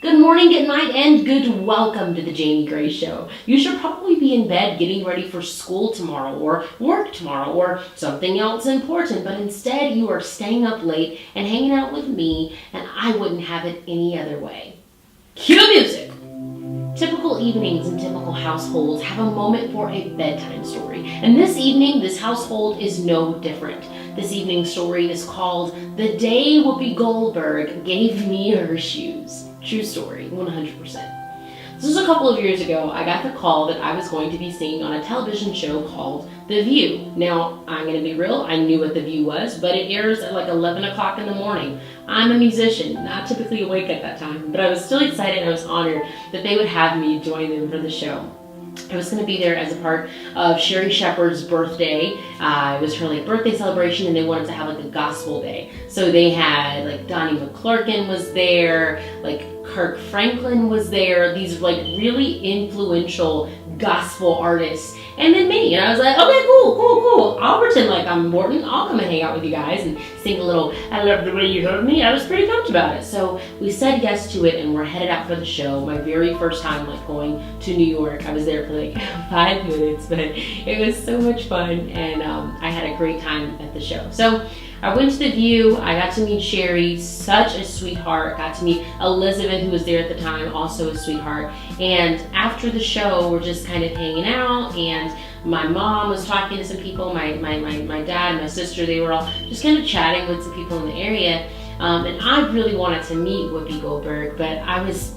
Good morning, good night, and good welcome to the Jamie Gray Show. You should probably be in bed getting ready for school tomorrow, or work tomorrow, or something else important, but instead you are staying up late and hanging out with me, and I wouldn't have it any other way. Cue music! Typical evenings in typical households have a moment for a bedtime story, and this evening, this household is no different. This evening's story is called The Day Whoopi Goldberg Gave Me Her Shoes. True story, 100%. This was a couple of years ago. I got the call that I was going to be seen on a television show called The View. Now, I'm going to be real, I knew what The View was, but it airs at like 11 o'clock in the morning. I'm a musician, not typically awake at that time, but I was still excited and I was honored that they would have me join them for the show. I was going to be there as a part of Sherry Shepherd's birthday. It was her birthday celebration, and they wanted to have a gospel day. So they had Donnie McClurkin was there, Kirk Franklin was there. These really influential gospel artists, and then me. And I was like, okay, cool. I'll pretend like I'm important. I'll come and hang out with you guys and sing a little "I Love the Way You Hurt Me." I was pretty pumped about it. So we said yes to it, and we're headed out for the show. My very first time going to New York. I was there for 5 minutes, but it was so much fun, and I had a great time at the show. So I went to The View. I got to meet Sherry, such a sweetheart. Got to meet Elizabeth, who was there at the time, also a sweetheart. And after the show, we're just kind of hanging out, and my mom was talking to some people, my dad, my sister, they were all just kind of chatting with some people in the area. And I really wanted to meet Whoopi Goldberg, but I was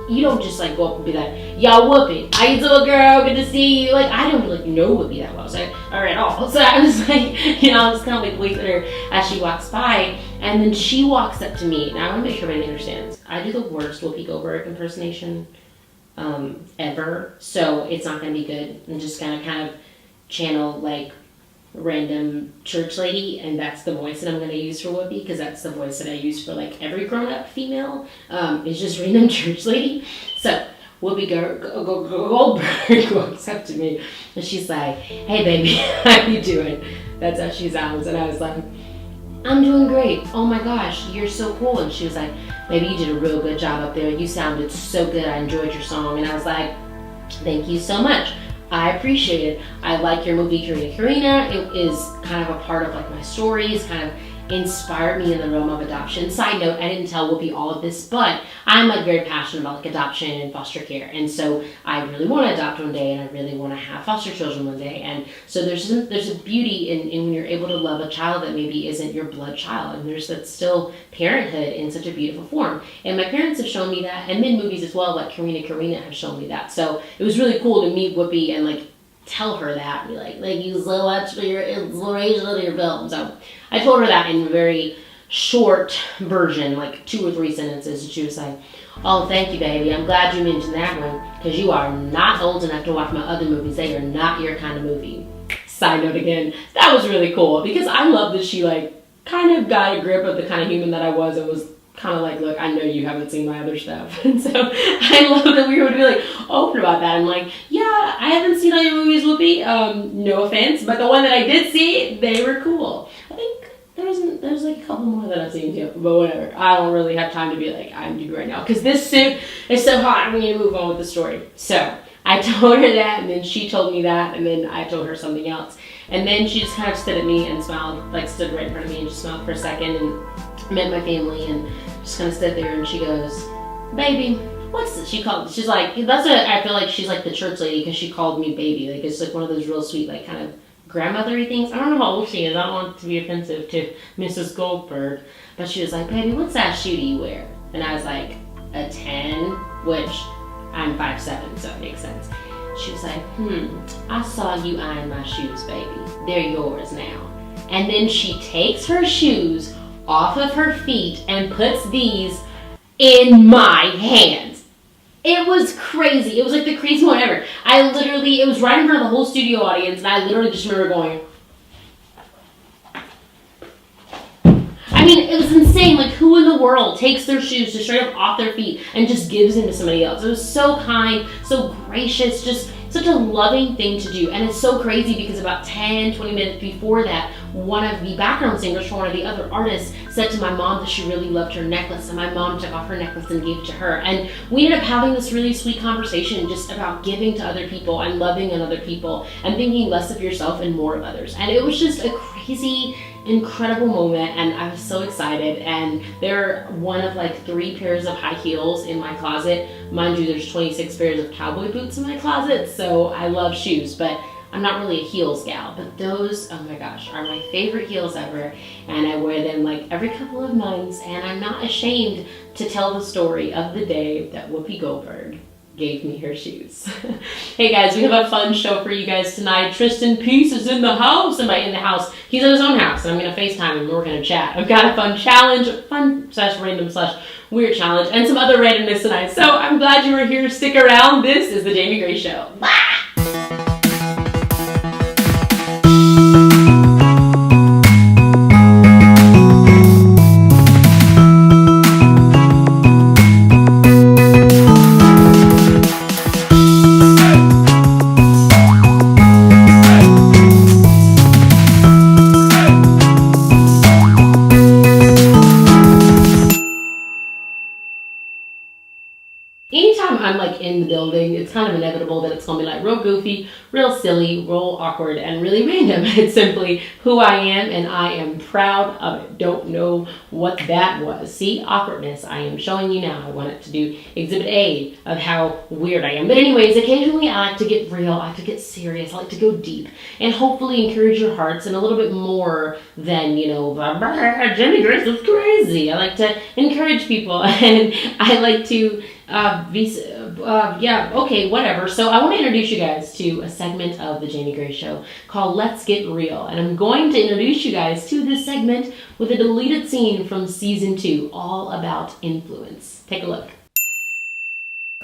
you don't just go up and be like, "Yo, Whoopi, how you doing, girl? Good to see you." I don't really know Whoopi that well, or at all. So I was I was kind of waving at her as she walks by, and then she walks up to me. Now I want to make sure everybody understands. I do the worst Whoopi Goldberg impersonation ever, so it's not going to be good. I'm just gonna kind of channel random church lady, and that's the voice that I'm going to use for Whoopi, because that's the voice that I use for every grown-up female, is just random church lady. So Whoopi Goldberg walks up to me and she's like, "Hey baby, how you doing?" That's how she sounds. And I was like, "I'm doing great. Oh my gosh, you're so cool." And she was like, "Baby, you did a real good job up there. You sounded so good. I enjoyed your song." And I was like, "Thank you so much. I appreciate it. I like your movie, Karina. It is kind of a part of my story. It's kind of inspired me in the realm of adoption." Side note, I didn't tell Whoopi all of this, but I'm very passionate about adoption and foster care. And so I really want to adopt one day, and I really want to have foster children one day. And so there's a beauty in when you're able to love a child that maybe isn't your blood child. And there's that still parenthood in such a beautiful form. And my parents have shown me that, and then movies as well, like Karina have shown me that. So it was really cool to meet Whoopi and tell her that, and be like, "Thank you so much for your inspiration of your film." So I told her that in a very short version, 2 or 3 sentences, and she was like, "Oh, thank you, baby. I'm glad you mentioned that one, because you are not old enough to watch my other movies. They are not your kind of movie." Side note again, that was really cool, because I love that she kind of got a grip of the kind of human that I was, and was kind of "Look, I know you haven't seen my other stuff." And so I love that we were to be open about that. I'm "Yeah, I haven't seen all your movies, Whoopi. No offense, but the one that I did see, they were cool." I think there's a couple more that I've seen too, but whatever. I don't really have time to be I'm doing right now, because this suit is so hot. We need to move on with the story. So I told her that, and then she told me that, and then I told her something else. And then she just kind of stood at me and smiled, stood right in front of me and just smiled for a second, and met my family, and just kind of stood there, and she goes, "Baby, what's this?" She's I feel like she's the church lady, because she called me baby. It's one of those real sweet, kind of grandmothery things. I don't know how old she is. I don't want it to be offensive to Mrs. Goldberg, but she was like, "Baby, what size shoe do you wear?" And I was like, "A 10, which I'm 5'7", so it makes sense. She was like, "I saw you eyeing my shoes, baby. They're yours now." And then she takes her shoes off of her feet and puts these in my hands. It was crazy. It was the craziest one ever. It was right in front of the whole studio audience, and I literally just remember going, it was insane. Who in the world takes their shoes just straight up off their feet and just gives them to somebody else? It was so kind, so gracious, just such a loving thing to do. And it's so crazy because about 10-20 minutes before that, one of the background singers for one of the other artists said to my mom that she really loved her necklace, and my mom took off her necklace and gave it to her. And we ended up having this really sweet conversation just about giving to other people and loving on other people and thinking less of yourself and more of others. And it was just a crazy, incredible moment, and I was so excited. And they're one of like 3 pairs of high heels in my closet. Mind you, there's 26 pairs of cowboy boots in my closet, so I love shoes, but I'm not really a heels gal. But those, oh my gosh, are my favorite heels ever, and I wear them like every couple of months, and I'm not ashamed to tell the story of the day that Whoopi Goldberg gave me her shoes. Hey guys, we have a fun show for you guys tonight. Tristan Peace is in the house, and by in the house, he's at his own house, and I'm gonna FaceTime him and we're gonna chat. I've got a fun challenge, fun/random/weird challenge, and some other randomness tonight. So I'm glad you were here. Stick around. This is the Jamie Gray Show. Bye! Anytime I'm like in the building, it's kind of inevitable that it's gonna be like real goofy, real silly, real awkward, and really random. It's simply who I am, and I am proud of it. Don't know what that was. See, awkwardness. I am showing you now. I wanted to do exhibit A of how weird I am. But anyways, occasionally I like to get real, I like to get serious, I like to go deep, and hopefully encourage your hearts in a little bit more than, you know, Jamie Grace is crazy. I like to encourage people, and I like to whatever. So I want to introduce you guys to a segment of the Jamie Gray Show called Let's Get Real. And I'm going to introduce you guys to this segment with a deleted scene from season 2, all about influence. Take a look.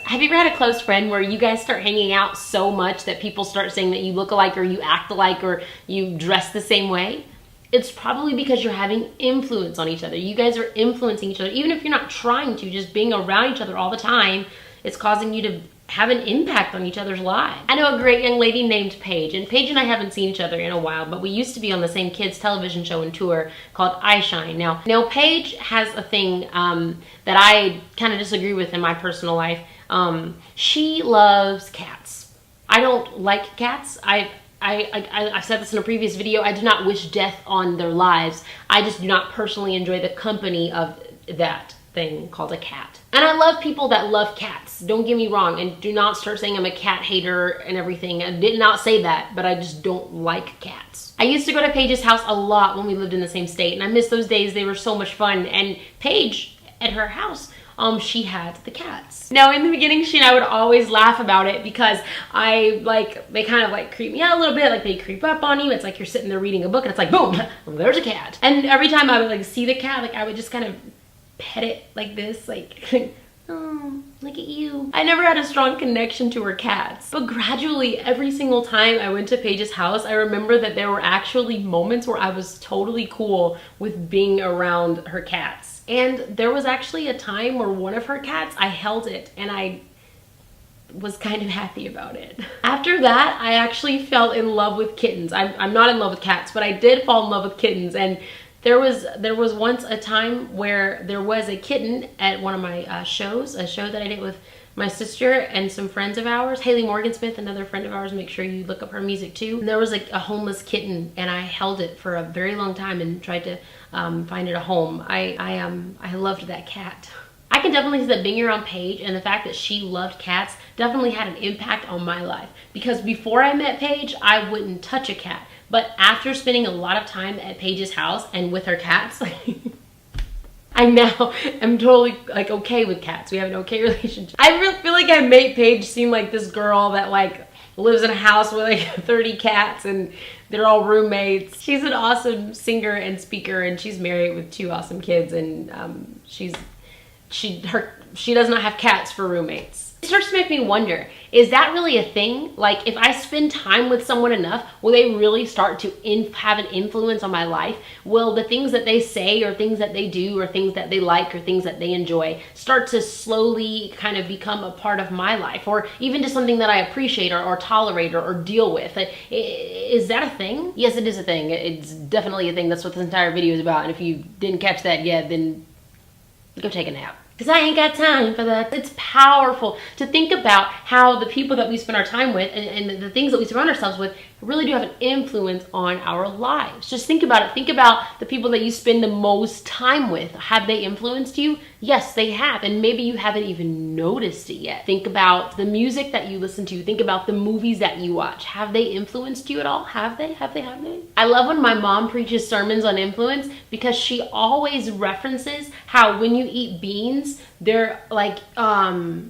Have you ever had a close friend where you guys start hanging out so much that people start saying that you look alike or you act alike or you dress the same way? It's probably because you're having influence on each other. You guys are influencing each other. Even if you're not trying to, just being around each other all the time, it's causing you to have an impact on each other's lives. I know a great young lady named Paige, and Paige and I haven't seen each other in a while, but we used to be on the same kids television show and tour called I Shine. Now Paige has a thing that I kind of disagree with in my personal life. She loves cats. I don't like cats. I've said this in a previous video. I do not wish death on their lives. I just do not personally enjoy the company of that thing called a cat. And I love people that love cats. Don't get me wrong, and do not start saying I'm a cat hater and everything. I did not say that, but I just don't like cats. I used to go to Paige's house a lot when we lived in the same state, and I miss those days. They were so much fun. And Paige, at her house, she had the cats. Now in the beginning, she and I would always laugh about it because they kind of like creep me out a little bit, like they creep up on you. It's like you're sitting there reading a book and it's like, boom, there's a cat. And every time I would like see the cat, like I would just kind of pet it like this, like, oh, look at you. I never had a strong connection to her cats. But gradually, every single time I went to Paige's house, I remember that there were actually moments where I was totally cool with being around her cats. And there was actually a time where one of her cats, I held it and I was kind of happy about it. After that, I actually fell in love with kittens. I'm not in love with cats, but I did fall in love with kittens. And there was once a time where there was a kitten at one of my shows, a show that I did with my sister and some friends of ours. Haley Morgan-Smith, another friend of ours, make sure you look up her music too. And there was like a homeless kitten, and I held it for a very long time and tried to find it a home. I loved that cat. I can definitely see that being around Paige and the fact that she loved cats definitely had an impact on my life. Because before I met Paige, I wouldn't touch a cat. But after spending a lot of time at Paige's house and with her cats, I now am totally like okay with cats. We have an okay relationship. I really feel like I made Paige seem like this girl that like lives in a house with like 30 cats and they're all roommates. She's an awesome singer and speaker, and she's married with 2 awesome kids, and she's she does not have cats for roommates. It starts to make me wonder, is that really a thing? Like, if I spend time with someone enough, will they really start to have an influence on my life? Will the things that they say or things that they do or things that they like or things that they enjoy start to slowly kind of become a part of my life, or even just something that I appreciate or tolerate or deal with? Is that a thing? Yes, it is a thing. It's definitely a thing. That's what this entire video is about. And if you didn't catch that yet, then go take a nap. Because I ain't got time for that. It's powerful to think about how the people that we spend our time with and the things that we surround ourselves with really do have an influence on our lives. Just think about it. Think about the people that you spend the most time with. Have they influenced you? Yes, they have. And maybe you haven't even noticed it yet. Think about the music that you listen to. Think about the movies that you watch. Have they influenced you at all? Have they? Have they? Have they? I love when my mom preaches sermons on influence, because she always references how when you eat beans, they're like,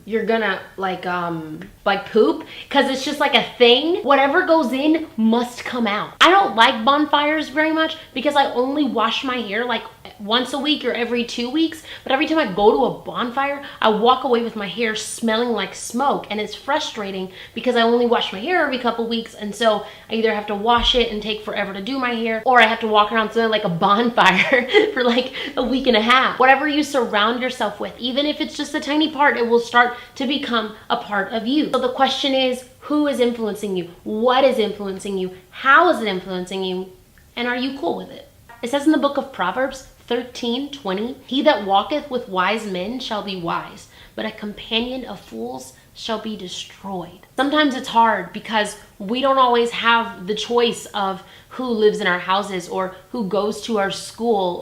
you're gonna like poop, because it's just like a thing. Whatever goes in must come out. I don't like bonfires very much because I only wash my hair like once a week or every 2 weeks, but every time I go to a bonfire, I walk away with my hair smelling like smoke, and it's frustrating because I only wash my hair every couple weeks, and so I either have to wash it and take forever to do my hair, or I have to walk around smelling like a bonfire for like a week and a half. Whatever you surround yourself with, even if it's just a tiny part, it will start to become a part of you. So the question is, who is influencing you? What is influencing you? How is it influencing you? And are you cool with it? It says in the book of Proverbs 13:20, he that walketh with wise men shall be wise, but a companion of fools shall be destroyed. Sometimes it's hard because we don't always have the choice of who lives in our houses, or who goes to our school,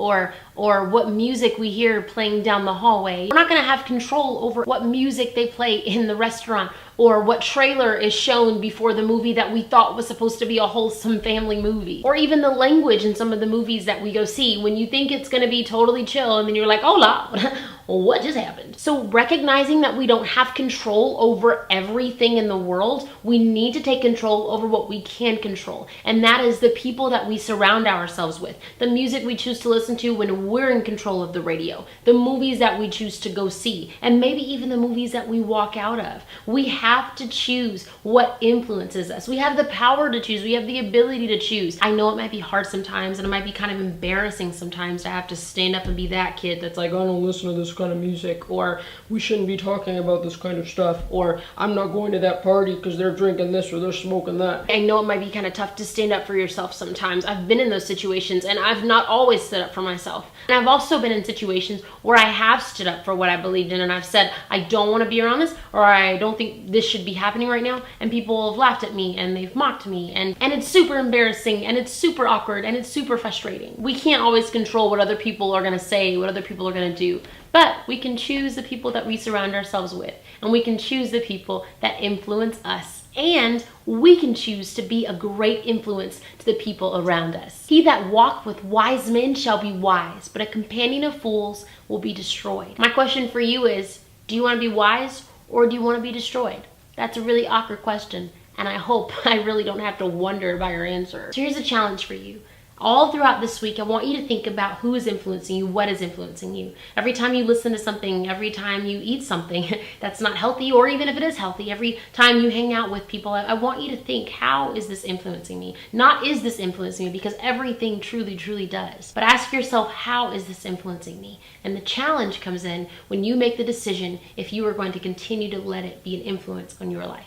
or what music we hear playing down the hallway. We're not gonna have control over what music they play in the restaurant, or what trailer is shown before the movie that we thought was supposed to be a wholesome family movie, or even the language in some of the movies that we go see when you think it's gonna be totally chill, and then you're like, hola, what just happened? So recognizing that we don't have control over everything in the world, we need to take control over what we can control, and that is the people that we surround ourselves with, the music we choose to listen to when we're in control of the radio, the movies that we choose to go see, and maybe even the movies that we walk out of. We have to choose what influences us. We have the power to choose. We have the ability to choose. I know it might be hard sometimes, and it might be kind of embarrassing sometimes to have to stand up and be that kid that's like, I don't listen to this kind of music, or we shouldn't be talking about this kind of stuff, or I'm not going to that party because they're drinking this or they're smoking that. I know it might be kind of tough to stand up for yourself sometimes. I've been in those situations, and I've not always stood up for myself. And I've also been in situations where I have stood up for what I believed in, and I've said, I don't want to be around this, or I don't think this should be happening right now, and people have laughed at me and they've mocked me, and it's super embarrassing, and it's super awkward, and it's super frustrating. We can't always control what other people are going to say, what other people are going to do, but we can choose the people that we surround ourselves with, and we can choose the people that influence us. And we can choose to be a great influence to the people around us. He that walketh with wise men shall be wise, but a companion of fools will be destroyed. My question for you is, do you want to be wise, or do you want to be destroyed? That's a really awkward question, and I hope I really don't have to wonder about your answer. So here's a challenge for you. All throughout this week, I want you to think about who is influencing you, what is influencing you. Every time you listen to something, every time you eat something that's not healthy, or even if it is healthy, every time you hang out with people, I want you to think, how is this influencing me? Not is this influencing me, because everything truly, truly does. But ask yourself, how is this influencing me? And the challenge comes in when you make the decision if you are going to continue to let it be an influence on your life.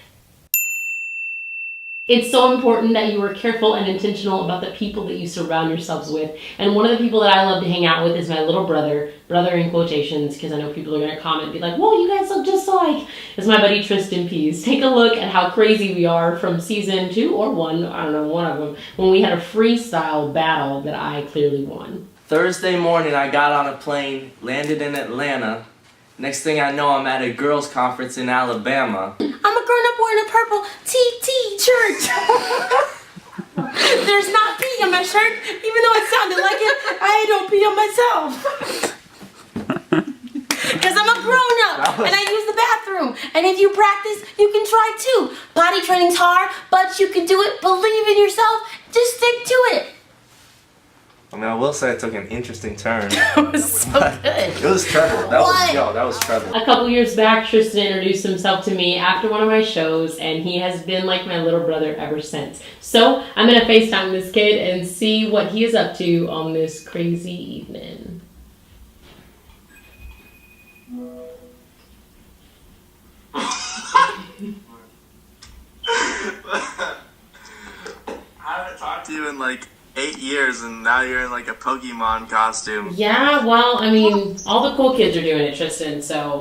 It's so important that you are careful and intentional about the people that you surround yourselves with. And one of the people that I love to hang out with is my little brother in quotations, because I know people are going to comment and be like, whoa, you guys look just alike. It's my buddy Tristan Peace. Take a look at how crazy we are from season 2 or 1, I don't know, one of them, when we had a freestyle battle that I clearly won. Thursday morning, I got on a plane, landed in Atlanta. Next thing I know, I'm at a girls' conference in Alabama. I'm a grown-up wearing a purple TT shirt. There's not pee on my shirt, even though it sounded like it. I don't pee on myself. Because I'm a grown-up, and I use the bathroom. And if you practice, you can try too. Potty training's hard, but you can do it. Believe in yourself. Just stick to it. I mean, I will say it took an interesting turn. That was so good. It was treble. That was treble. A couple years back, Tristan introduced himself to me after one of my shows, and he has been like my little brother ever since. So I'm going to FaceTime this kid and see what he is up to on this crazy evening. I haven't talked to you in like 8 years, and now you're in like a Pokemon costume. Yeah, well, I mean, all the cool kids are doing it, Tristan, so,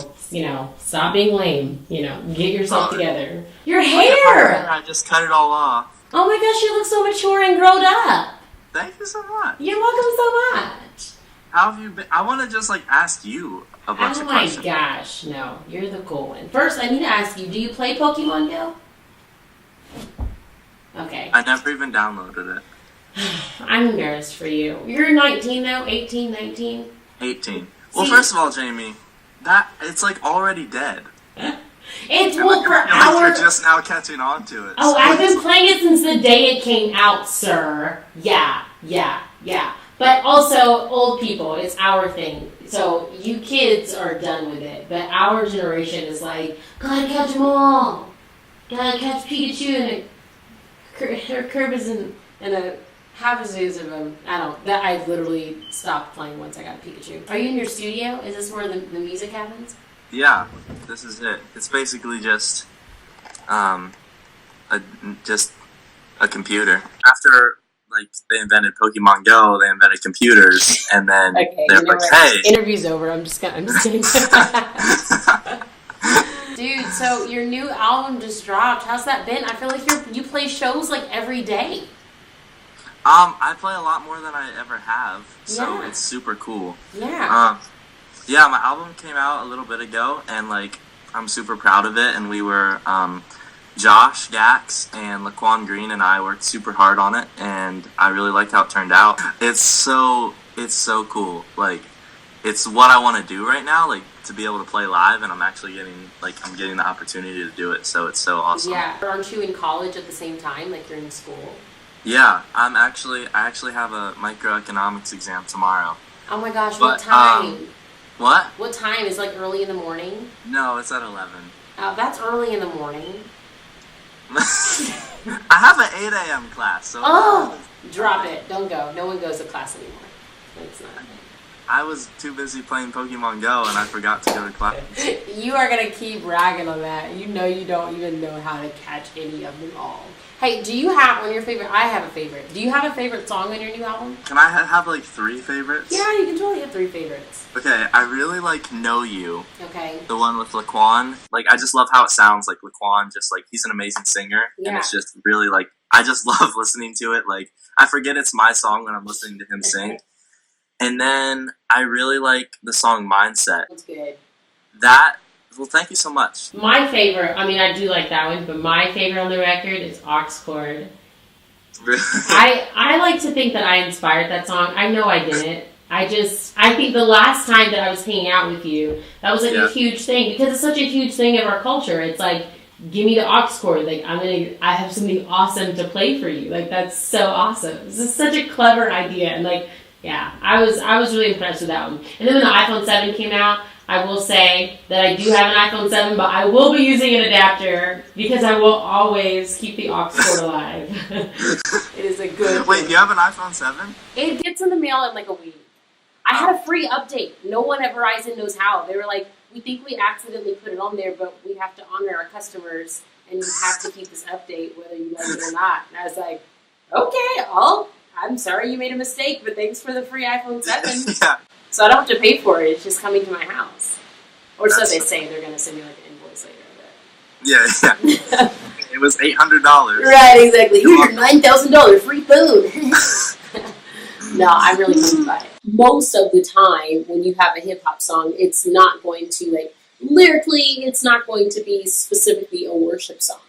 stop being lame. Get yourself together. Your hair! I just cut it all off. Oh my gosh, you look so mature and grown up. Thank you so much. You're welcome so much. How have you been? I want to just like ask you a bunch of questions. Oh my gosh, no, you're the cool one. First, I need to ask you, do you play Pokemon Go? Okay. I never even downloaded it. I'm embarrassed for you. You're 19 though? 18, 19? 18. Well, first of all, Jamie, it's like already dead. It's And well for I feel like our... you're just now catching on to it. Oh, So I've it's- been playing it since the day it came out, sir. Yeah. But also, old people, it's our thing. So you kids are done with it. But our generation is like, gotta catch them all. Gotta catch Pikachu and Kirby's and a half a zoos of them. I literally stopped playing once I got a Pikachu. Are you in your studio? Is this where the music happens? Yeah, this is it. It's basically just a computer. After like they invented Pokemon Go, they invented computers, and then they're like, "Hey, interview's over. I'm just kidding. Dude, so your new album just dropped. How's that been? I feel like you play shows like every day. I play a lot more than I ever have, so Yeah. it's super cool. Yeah. Yeah, my album came out a little bit ago, and like I'm super proud of it. And we were Josh Gax and Laquan Green and I worked super hard on it, and I really liked how it turned out. It's so cool. Like, it's what I want to do right now, like to be able to play live, and I'm getting the opportunity to do it. So it's so awesome. Yeah. Aren't you in college at the same time? Like you're in school? Yeah, I actually have a microeconomics exam tomorrow. Oh my gosh, But, what time? What? What time? Is like early in the morning? No, it's at 11. Oh, that's early in the morning. I have an 8 a.m. class, so Drop it. Don't go. No one goes to class anymore. It's not. I was too busy playing Pokemon Go, and I forgot to go to class. You are going to keep bragging on that. You don't even know how to catch any of them all. Hey, do you have one of your favorite? I have a favorite. Do you have a favorite song on your new album? Can I have like 3 favorites? Yeah, you can totally have 3 favorites. Okay, I really like Know You. Okay. The one with Laquan. Like, I just love how it sounds. Like, Laquan, just like, he's an amazing singer. Yeah. And it's just really like, I just love listening to it. Like, I forget it's my song when I'm listening to him sing. And then I really like the song Mindset. That's good. Well, thank you so much. My favorite, I do like that one, but my favorite on the record is Oxcord. I like to think that I inspired that song. I know I didn't. I think the last time that I was hanging out with you, that was like a huge thing, because it's such a huge thing of our culture. It's like, give me the Oxcord. Like, I have something awesome to play for you. Like, that's so awesome. This is such a clever idea. And like, yeah, I was really impressed with that one. And then when the iPhone 7 came out, I will say that I do have an iPhone 7, but I will be using an adapter because I will always keep the aux cord alive. It is a good Wait, you have an iPhone 7? It gets in the mail in like a week. I had a free update. No one at Verizon knows how. They were like, we think we accidentally put it on there, but we have to honor our customers, and you have to keep this update whether you like it or not. And I was like, okay, I'm sorry you made a mistake, but thanks for the free iPhone 7. Yeah. So I don't have to pay for it. It's just coming to my house. Or so they say. They're going to send me like an invoice later. Yeah. It was $800. Right, exactly. Here's your $9,000 free food. No, I'm really confused by it. Most of the time, when you have a hip-hop song, it's not going to, like, lyrically, it's not going to be specifically a worship song.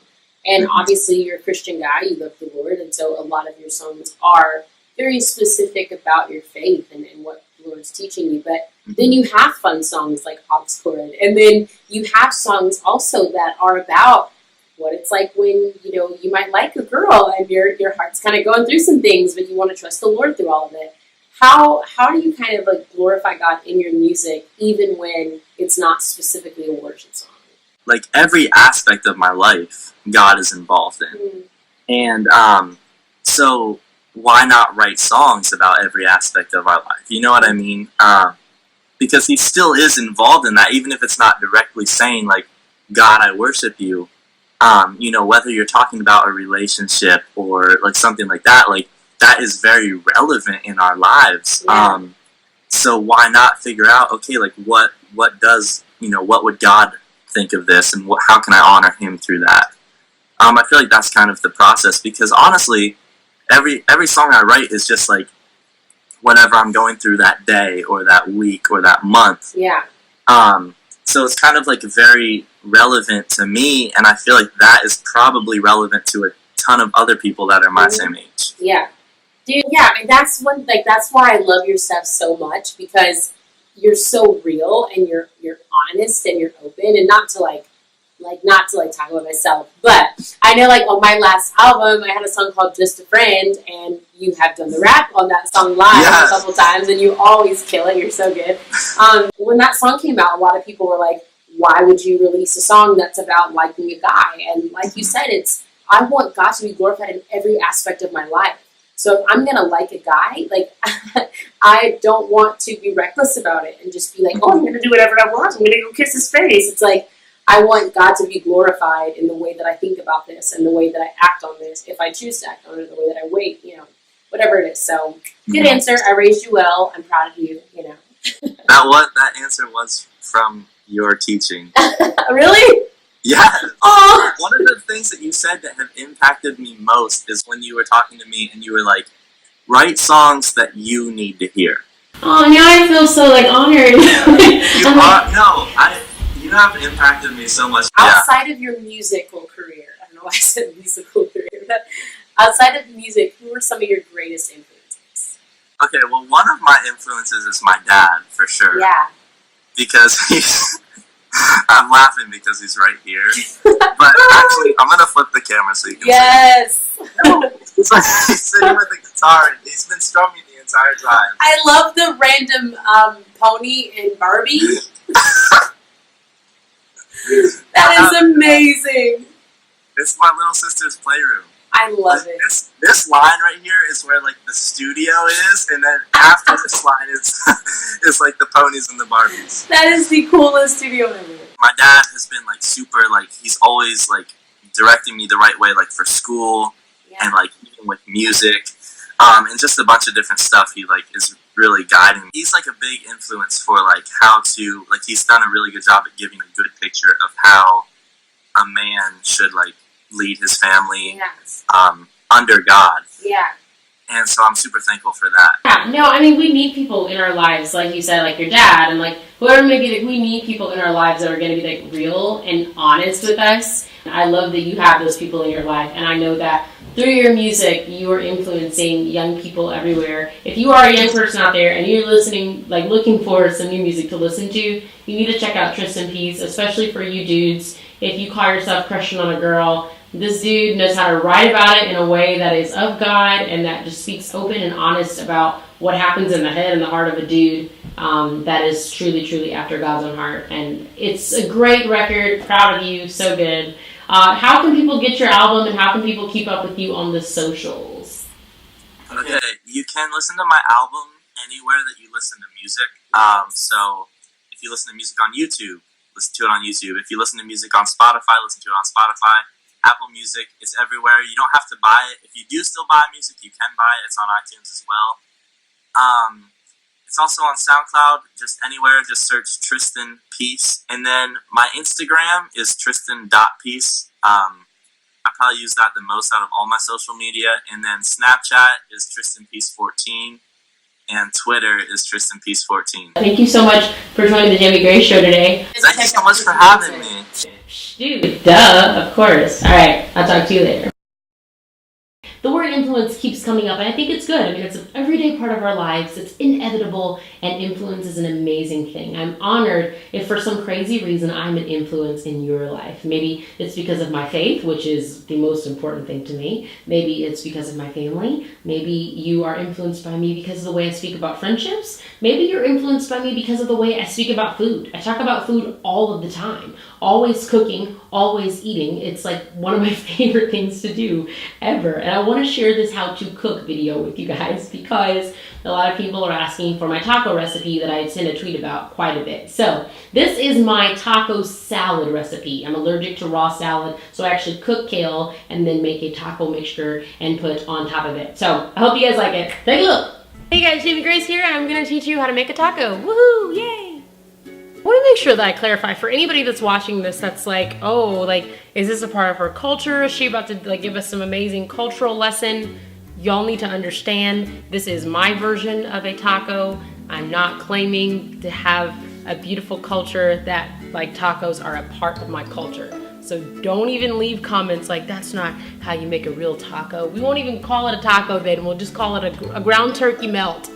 And obviously, you're a Christian guy, you love the Lord, and so a lot of your songs are very specific about your faith and what the Lord's teaching you. But then you have fun songs like Oxcord, and then you have songs also that are about what it's like when, you might like a girl and your heart's kind of going through some things, but you want to trust the Lord through all of it. how do you kind of like glorify God in your music, even when it's not specifically a worship song? Like every aspect of my life, God is involved in, and so why not write songs about every aspect of our life? You know what I mean? Because He still is involved in that, even if it's not directly saying like, "God, I worship you." You know, whether you're talking about a relationship or like something like that, like that is very relevant in our lives. Yeah. So why not figure out, okay, like what does, you know, what would God think of this, and how can I honor Him through that? I feel like that's kind of the process, because honestly, every song I write is just like whatever I'm going through that day or that week or that month. Yeah. So it's kind of like very relevant to me, and I feel like that is probably relevant to a ton of other people that are my same age. Yeah. Dude, yeah, and that's why I love your stuff so much, because you're so real and you're honest and you're open, and not to talk about myself, but I know like on my last album I had a song called Just a Friend, and you have done the rap on that song live a couple times, and you always kill it. You're so good. When that song came out, a lot of people were like, why would you release a song that's about liking a guy? And like you said, I want God to be glorified in every aspect of my life. So if I'm gonna like a guy, like I don't want to be reckless about it and just be like, oh, I'm gonna do whatever I want. I'm gonna go kiss his face. It's like I want God to be glorified in the way that I think about this and the way that I act on this. If I choose to act on it, the way that I wait, you know, whatever it is. So good answer. I raised you well. I'm proud of you. You know. That answer was from your teaching. Really? Yeah. Oh. One of the things that you said that have impacted me most is when you were talking to me and you were like, write songs that you need to hear. Oh, now I feel so like honored. You have impacted me so much. Outside of your musical career, I don't know why I said musical career, but outside of music, who are some of your greatest influences? Okay, well, one of my influences is my dad, for sure. Yeah. Because I'm laughing because he's right here. But actually, I'm going to flip the camera so you can see. It's like he's sitting with the guitar and he's been strumming the entire time. I love the random pony in Barbie. That is amazing. It's my little sister's playroom. I love it. This line right here is where like the studio is, and then after this line is like the ponies and the Barbies. That is the coolest studio ever. My dad has been like super, like he's always like directing me the right way, like for school and like even with music, and just a bunch of different stuff. He like is really guiding me. He's like a big influence for like how to, like he's done a really good job at giving a good picture of how a man should like lead his family under God. Yeah. And so I'm super thankful for that. Yeah, no, I mean, we need people in our lives, like you said, like your dad, and like whoever may be, like, we need people in our lives that are going to be like real and honest with us. I love that you have those people in your life, and I know that through your music, you are influencing young people everywhere. If you are a young person out there and you're listening, like looking for some new music to listen to, you need to check out Tristan Peace, especially for you dudes. If you call yourself crushing on a girl, this dude knows how to write about it in a way that is of God and that just speaks open and honest about what happens in the head and the heart of a dude that is truly, truly after God's own heart. And it's a great record. Proud of you. So good. How can people get your album, and how can people keep up with you on the socials? Okay, you can listen to my album anywhere that you listen to music. So if you listen to music on YouTube, listen to it on YouTube. If you listen to music on Spotify, listen to it on Spotify. Apple Music, it's everywhere. You don't have to buy it. If you do still buy music, you can buy it. It's on iTunes as well. It's also on SoundCloud, just anywhere. Just search Tristan Peace. And then my Instagram is tristan.peace. I probably use that the most out of all my social media. And then Snapchat is Tristan Peace 14. And Twitter is Tristan Peace 14. Thank you so much for joining the Jamie Gray Show today. Thank you so much for having me. Dude, duh, of course. All right, I'll talk to you later. The word influence keeps coming up, and I think it's good. I mean, it's an everyday part of our lives. It's inevitable, and influence is an amazing thing. I'm honored if for some crazy reason I'm an influence in your life. Maybe it's because of my faith, which is the most important thing to me. Maybe it's because of my family. Maybe you are influenced by me because of the way I speak about friendships. Maybe you're influenced by me because of the way I speak about food. I talk about food all of the time. Always cooking, always eating. It's like one of my favorite things to do ever. And I want to share this how to cook video with you guys because a lot of people are asking for my taco recipe that I send a tweet about quite a bit. So this is my taco salad recipe. I'm allergic to raw salad, so I actually cook kale and then make a taco mixture and put on top of it. So I hope you guys like it. Take a look. Hey guys, Jamie Grace here, and I'm gonna teach you how to make a taco. Woohoo, yay! I want to make sure that I clarify for anybody that's watching this that's like, oh, like, is this a part of her culture? Is she about to like give us some amazing cultural lesson? Y'all need to understand this is my version of a taco. I'm not claiming to have a beautiful culture that like tacos are a part of my culture. So don't even leave comments like that's not how you make a real taco. We won't even call it a taco then. We'll just call it a ground turkey melt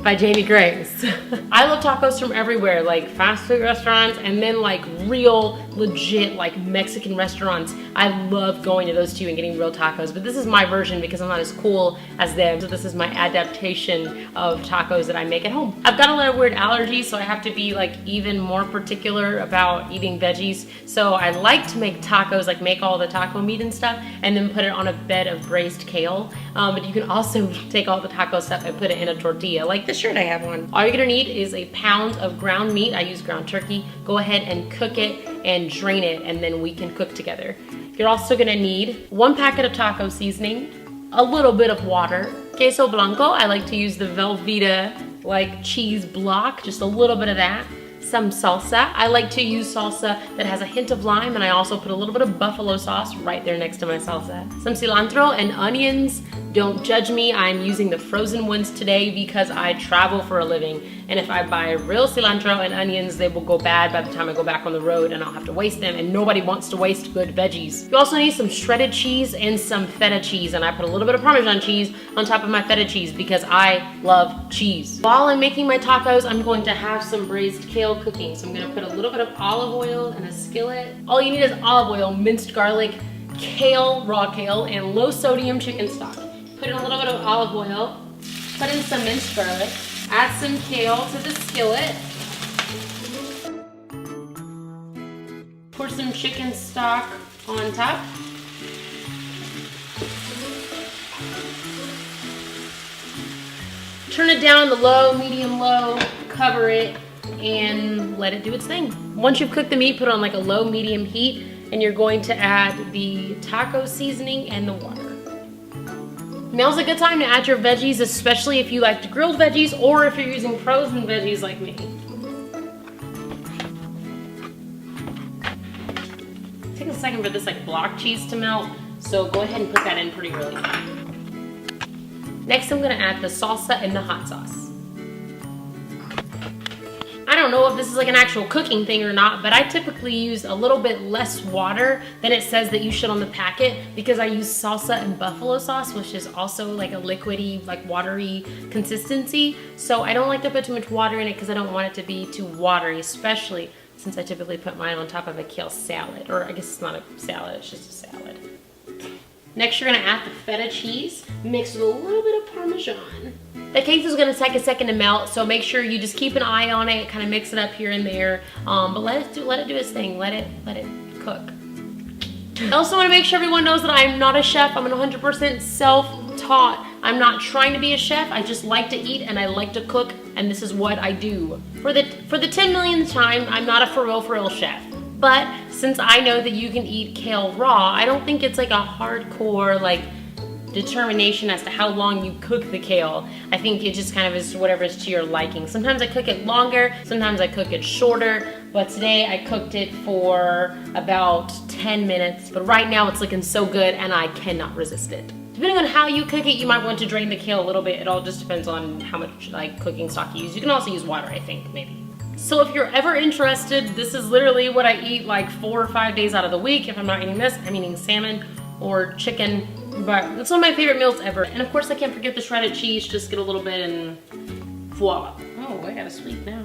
by Jamie Grace. I love tacos from everywhere, like fast food restaurants and then like real legit like Mexican restaurants. I love going to those two and getting real tacos, but this is my version because I'm not as cool as them. So this is my adaptation of tacos that I make at home. I've got a lot of weird allergies, so I have to be like even more particular about eating veggies. So I like to make tacos, like make all the taco meat and stuff and then put it on a bed of braised kale. But you can also take all the taco stuff and put it in a tortilla, like the shirt I have on. All you're gonna need is a pound of ground meat. I use ground turkey. Go ahead and cook it and drain it, and then we can cook together. You're also gonna need 1 packet of taco seasoning, a little bit of water, queso blanco. I like to use the Velveeta like cheese block, just a little bit of that. Some salsa. I like to use salsa that has a hint of lime, and I also put a little bit of buffalo sauce right there next to my salsa. Some cilantro and onions. Don't judge me, I'm using the frozen ones today because I travel for a living. And if I buy real cilantro and onions, they will go bad by the time I go back on the road and I'll have to waste them, and nobody wants to waste good veggies. You also need some shredded cheese and some feta cheese, and I put a little bit of Parmesan cheese on top of my feta cheese because I love cheese. While I'm making my tacos, I'm going to have some braised kale cooking. So I'm gonna put a little bit of olive oil in a skillet. All you need is olive oil, minced garlic, kale, raw kale, and low sodium chicken stock. Put in a little bit of olive oil, put in some minced garlic, add some kale to the skillet, pour some chicken stock on top, turn it down to low, medium low, cover it, and let it do its thing. Once you've cooked the meat, put it on like a low, medium heat, and you're going to add the taco seasoning and the water. Now's a good time to add your veggies, especially if you like the grilled veggies or if you're using frozen veggies like me. Take a second for this like block cheese to melt, so go ahead and put that in pretty early. Next, I'm gonna add the salsa and the hot sauce. I don't know if this is like an actual cooking thing or not, but I typically use a little bit less water than it says that you should on the packet because I use salsa and buffalo sauce, which is also like a liquidy, like watery consistency. So I don't like to put too much water in it because I don't want it to be too watery, especially since I typically put mine on top of a kale salad, or I guess it's not a salad, it's just a salad. Next, you're gonna add the feta cheese mixed with a little bit of Parmesan. The queso is gonna take a second to melt, so make sure you just keep an eye on it, kind of mix it up here and there, but let it do its thing. Let it cook. I also want to make sure everyone knows that I'm not a chef. I'm 100% self-taught. I'm not trying to be a chef. I just like to eat and I like to cook, and this is what I do. For the 10 millionth time, I'm not a for real chef. But since I know that you can eat kale raw, I don't think it's like a hardcore like determination as to how long you cook the kale. I think it just kind of is whatever is to your liking. Sometimes I cook it longer, sometimes I cook it shorter, but today I cooked it for about 10 minutes. But right now it's looking so good and I cannot resist it. Depending on how you cook it, you might want to drain the kale a little bit. It all just depends on how much like cooking stock you use. You can also use water, I think, maybe. So if you're ever interested, this is literally what I eat like 4 or 5 days out of the week. If I'm not eating this, I'm eating salmon or chicken But it's one of my favorite meals ever. And of course I can't forget the shredded cheese. Just get a little bit and voila. Oh, I got a sweet now.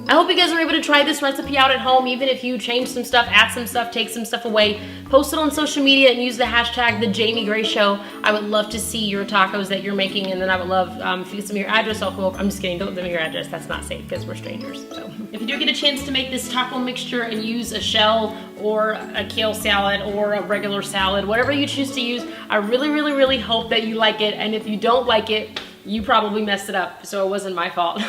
I hope you guys are able to try this recipe out at home, even if you change some stuff, add some stuff, take some stuff away. Post it on social media and use the hashtag #TheJamieGrayShow. I would love to see your tacos that you're making, and then I would love if you get some of your address, I'll go. I'm just kidding, don't give me your address. That's not safe because we're strangers. So if you do get a chance to make this taco mixture and use a shell or a kale salad or a regular salad, whatever you choose to use, I really, really, really hope that you like it. And if you don't like it, you probably messed it up, so it wasn't my fault.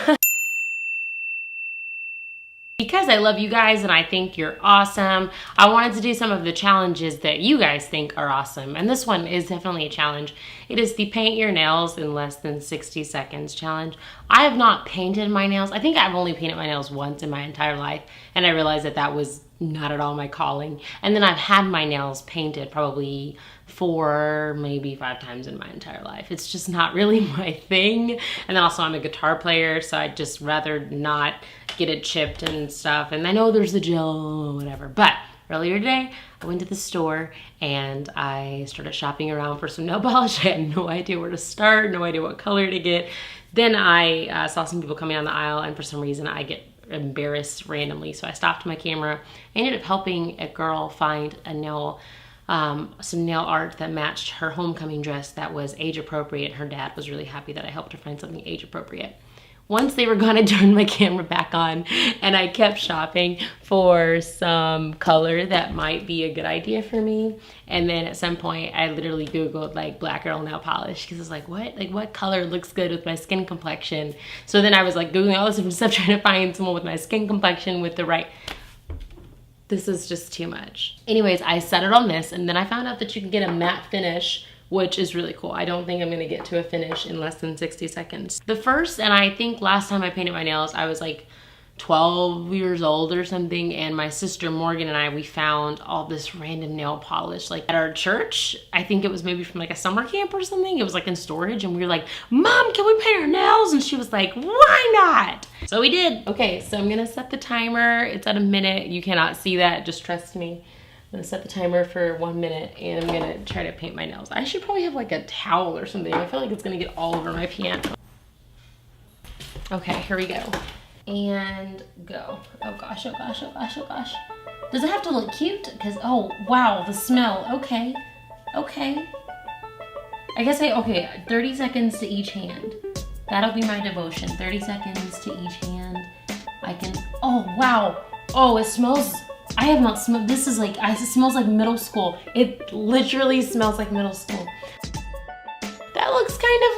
Because I love you guys and I think you're awesome, I wanted to do some of the challenges that you guys think are awesome. And this one is definitely a challenge. It is the paint your nails in less than 60 seconds challenge. I have not painted my nails. I think I've only painted my nails once in my entire life. And I realized that that was not at all my calling. And then I've had my nails painted probably 4, maybe 5 times in my entire life. It's just not really my thing. And then also I'm a guitar player, so I'd just rather not get it chipped and stuff. And I know there's the gel or whatever, but earlier today I went to the store and I started shopping around for some nail polish. I had no idea where to start, no idea what color to get. Then I saw some people coming down the aisle, and for some reason I get embarrassed randomly, so I stopped my camera. I ended up helping a girl find a nail some nail art that matched her homecoming dress that was age appropriate. Her dad was really happy that I helped her find something age appropriate. Once they were gonna turn my camera back on, and I kept shopping for some color that might be a good idea for me. And then at some point I literally Googled like black girl nail polish, because I was like, what color looks good with my skin complexion? So then I was like Googling all this different stuff, trying to find someone with my skin complexion with the right. This is just too much. Anyways, I settled on this, and then I found out that you can get a matte finish, which is really cool. I don't think I'm gonna get to a finish in less than 60 seconds. The first, and I think last time I painted my nails, I was like 12 years old or something, and my sister Morgan and I, we found all this random nail polish like at our church. I think it was maybe from like a summer camp or something. It was like in storage, and we were like, Mom, can we paint our nails? And she was like, why not? So we did. Okay, so I'm gonna set the timer. It's at a minute. You cannot see that, just trust me. I'm gonna set the timer for 1 minute, and I'm gonna try to paint my nails. I should probably have like a towel or something. I feel like it's gonna get all over my piano. Okay, here we go. And go. Oh gosh, oh gosh, oh gosh, oh gosh. Does it have to look cute? Because, oh wow, the smell. Okay, okay. I guess okay, 30 seconds to each hand. That'll be my devotion. 30 seconds to each hand. I can, oh wow. Oh, it smells, I have not smelled, this is like, it smells like middle school. It literally smells like middle school. That looks kind of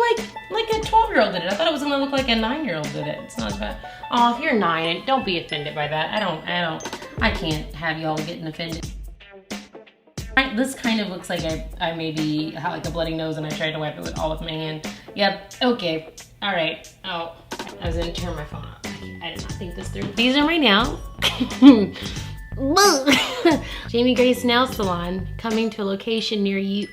like a 12-year-old did it. I thought it was gonna look like a 9-year-old did it. It's not as bad. Oh, if you're 9, don't be offended by that. I can't have y'all getting offended. This kind of looks like I maybe had like a bloody nose and I tried to wipe it all with my hand. Yep, okay, all right. Oh, I was gonna turn my phone off. I did not think this through. These are my nails. Jamie Gray's Nail Salon, coming to a location near you.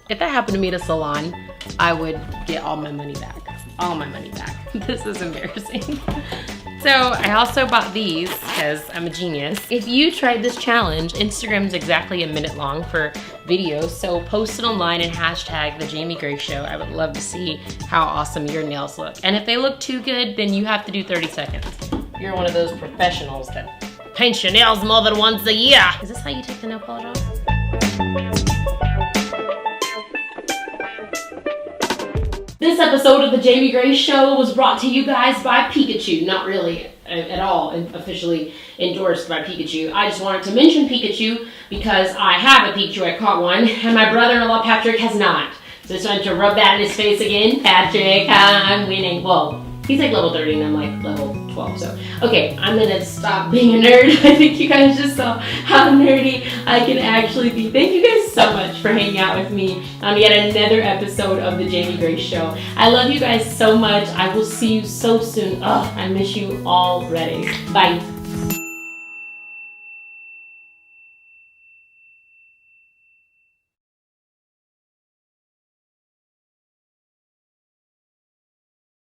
If that happened to me at a salon, I would get all my money back. All my money back. This is embarrassing. So I also bought these because I'm a genius. If you tried this challenge, Instagram's exactly a minute long for videos, so post it online and hashtag The Jamie Gray Show. I would love to see how awesome your nails look. And if they look too good, then you have to do 30 seconds. You're one of those professionals that paints your nails more than once a year. Is this how you take the nail polish off? This episode of The Jamie Gray Show was brought to you guys by Pikachu. Not really at all officially endorsed by Pikachu. I just wanted to mention Pikachu because I have a Pikachu. I caught one, and my brother-in-law Patrick has not. So I just wanted to rub that in his face again. Patrick, I'm winning. Well, he's like level 30 and I'm like level 12, so. Okay, I'm gonna stop being a nerd. I think you guys just saw how nerdy I can actually be. Thank you guys so much for hanging out with me on yet another episode of The Jamie Gray Show. I love you guys so much. I will see you so soon. Ugh, I miss you already. Bye.